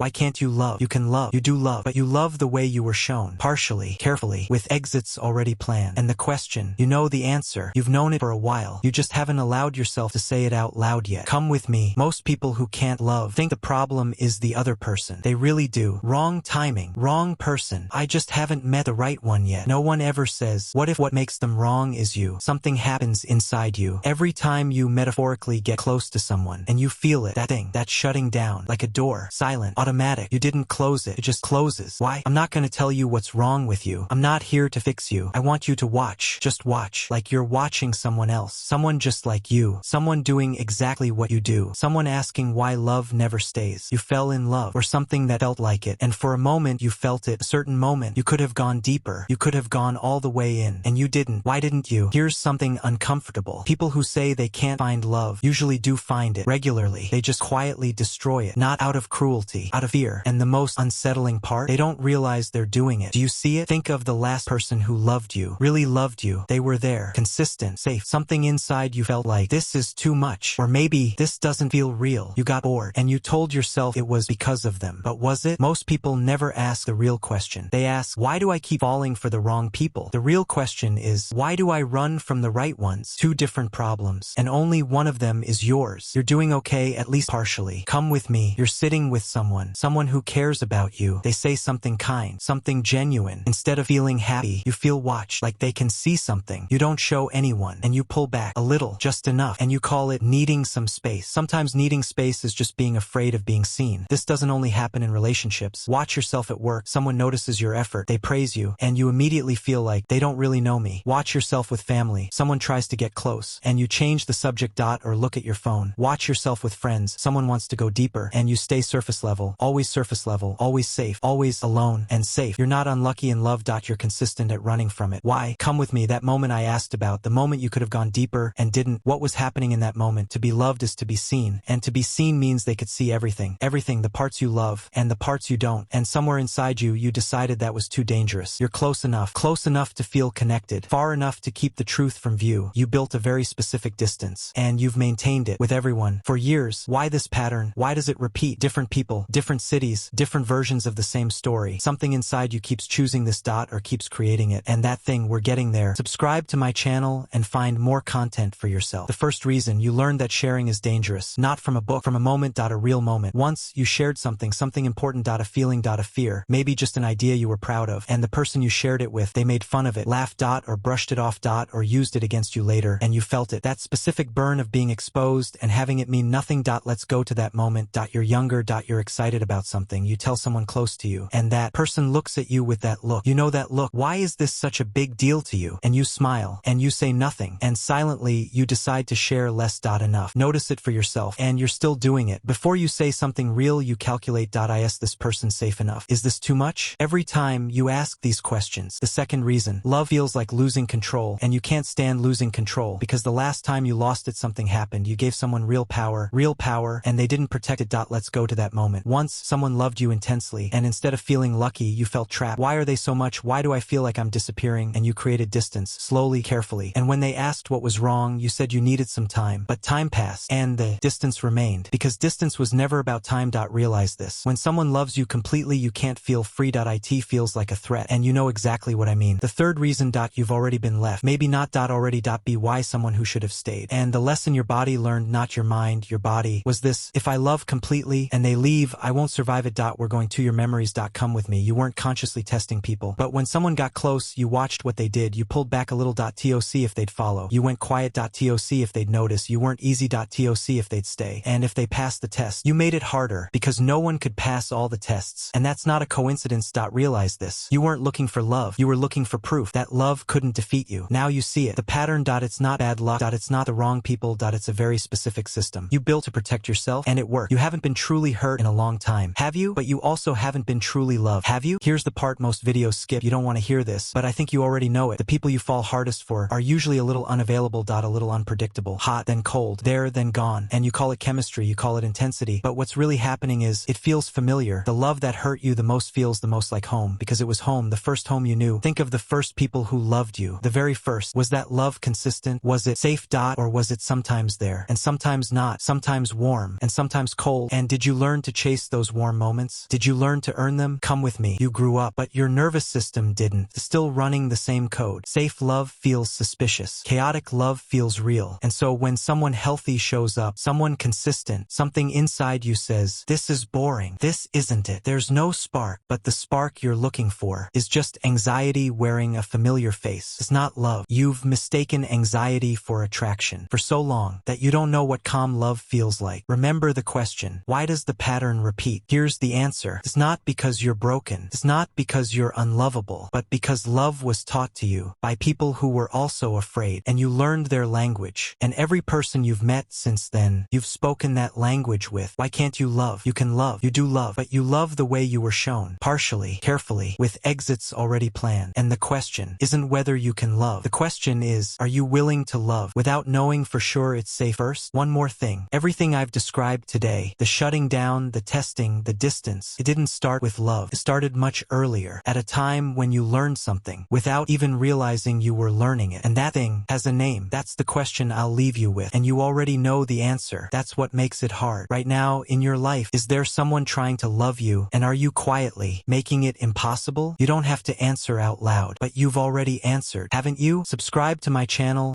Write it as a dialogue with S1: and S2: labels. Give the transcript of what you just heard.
S1: Why can't you love? You can love. You do love, but you love the way you were shown. Partially, carefully, with exits already planned. And the question, you know the answer. You've known it for a while. You just haven't allowed yourself to say it out loud yet. Come with me. Most people who can't love think the problem is the other person. They really do. Wrong timing. Wrong person. I just haven't met the right one yet. No one ever says, what if what makes them wrong is you? Something happens inside you. Every time you metaphorically get close to someone and you feel it, that thing, that shutting down, like a door, silent, automatic. You didn't close it. It just closes. Why? I'm not going to tell you what's wrong with you. I'm not here to fix you. I want you to watch. Just watch. Like you're watching someone else. Someone just like you. Someone doing exactly what you do. Someone asking why love never stays. You fell in love or something that felt like it. And for a moment you felt it. A certain moment. You could have gone deeper. You could have gone all the way in. And you didn't. Why didn't you? Here's something uncomfortable. People who say they can't find love usually do find it regularly. They just quietly destroy it. Not out of cruelty. Out of fear. And the most unsettling part, they don't realize they're doing it. Do you see it? Think of the last person who loved you. Really loved you. They were there. Consistent. Safe. Something inside you felt like, this is too much. Or maybe, this doesn't feel real. You got bored. And you told yourself it was because of them. But was it? Most people never ask the real question. They ask, why do I keep falling for the wrong people? The real question is, why do I run from the right ones? Two different problems. And only one of them is yours. You're doing okay, at least partially. Come with me. You're sitting with someone who cares about you. They say something kind, something genuine. Instead of feeling happy, you feel watched, like they can see something. You don't show anyone, and you pull back a little, just enough, and you call it needing some space. Sometimes needing space is just being afraid of being seen. This doesn't only happen in relationships. Watch yourself at work. Someone notices your effort. They praise you, and you immediately feel like, they don't really know me. Watch yourself with family. Someone tries to get close, and you change the subject or look at your phone. Watch yourself with friends. Someone wants to go deeper, and you stay surface level. Always surface level. Always safe. Always alone and safe. You're not unlucky in love. You're consistent at running from it. Why? Come with me. That moment I asked about, the moment you could have gone deeper and didn't. What was happening in that moment? To be loved is to be seen. And to be seen means they could see everything. Everything, the parts you love and the parts you don't. And somewhere inside you, you decided that was too dangerous. You're close enough to feel connected, far enough to keep the truth from view. You built a very specific distance, and you've maintained it with everyone for years. Why this pattern? Why does it repeat? Different people, different cities, different versions of the same story. Something inside you keeps choosing this or keeps creating it. And that thing, we're getting there. Subscribe to my channel and find more content for yourself. The first reason, you learned that sharing is dangerous. Not from a book, from a moment. A real moment. Once you shared something important. A feeling. A fear. Maybe just an idea you were proud of. And the person you shared it with, they made fun of it, laughed or brushed it off or used it against you later. And you felt it. That specific burn of being exposed and having it mean nothing. Let's go to that moment. You're younger. You're excited about something. You tell someone close to you. And that person looks at you with that look. You know that look. Why is this such a big deal to you? And you smile. And you say nothing. And silently, you decide to share less. Enough. Notice it for yourself. And you're still doing it. Before you say something real, you calculate. Is this person safe enough? Is this too much? Every time you ask these questions. The second reason. Love feels like losing control. And you can't stand losing control. Because the last time you lost it, something happened. You gave someone real power, and they didn't protect it. Let's go to that moment. Once, someone loved you intensely. And instead of feeling lucky, you felt trapped. Why are they so much? Why do I feel like I'm disappearing? And you created distance, slowly, carefully. And when they asked what was wrong, you said you needed some time. But time passed, and the distance remained. Because distance was never about time. Realize this. When someone loves you completely, you can't feel free. It feels like a threat. And you know exactly what I mean. The third reason. You've already been left. Maybe not. Already. Be why someone who should have stayed. And the lesson your body learned, not your mind, your body, was this. If I love completely and they leave, I won't survive it. We're going to your memories. Come with me. You weren't consciously testing people. But when someone got close, you watched what they did. You pulled back a little. Toc if they'd follow. You went quiet. Toc if they'd notice. You weren't easy. Toc if they'd stay. And if they passed the test, you made it harder. Because no one could pass all the tests. And that's not a coincidence. Realize this. You weren't looking for love. You were looking for proof that love couldn't defeat you. Now you see it. The pattern. It's not bad luck. It's not the wrong people. It's a very specific system. You built to protect yourself, and it worked. You haven't been truly hurt in a long time. Have you? But you also haven't been truly loved. Have you? Here's the part most videos skip. You don't want to hear this, but I think you already know it. The people you fall hardest for are usually a little unavailable. A little unpredictable. Hot, then cold. There, then gone. And you call it chemistry. You call it intensity. But what's really happening is, it feels familiar. The love that hurt you the most feels the most like home. Because it was home. The first home you knew. Think of the first people who loved you. The very first. Was that love consistent? Was it safe? Or was it sometimes there, and sometimes not? Sometimes warm, and sometimes cold? And did you learn to chase those warm moments? Did you learn to earn them? Come with me. You grew up, but your nervous system didn't. Still running the same code. Safe love feels suspicious. Chaotic love feels real. And so when someone healthy shows up, someone consistent, something inside you says, this is boring. This isn't it. There's no spark, but the spark you're looking for is just anxiety wearing a familiar face. It's not love. You've mistaken anxiety for attraction for so long that you don't know what calm love feels like. Remember the question, why does the pattern repeat? Here's the answer. It's not because you're broken. It's not because you're unlovable, but because love was taught to you by people who were also afraid, and you learned their language. And every person you've met since then, you've spoken that language with. Why can't you love? You can love. You do love, but you love the way you were shown. Partially, carefully, with exits already planned. And the question isn't whether you can love. The question is, are you willing to love without knowing for sure it's safe? First, one more thing. Everything I've described today, the shutting down, the testing, the distance, it didn't start with love. It started much earlier, at a time when you learned something without even realizing you were learning it. And that thing has a name. That's the question I'll leave you with. And you already know the answer. That's what makes it hard. Right now, in your life, is there someone trying to love you? And are you quietly making it impossible? You don't have to answer out loud, but you've already answered, haven't you? Subscribe to my channel.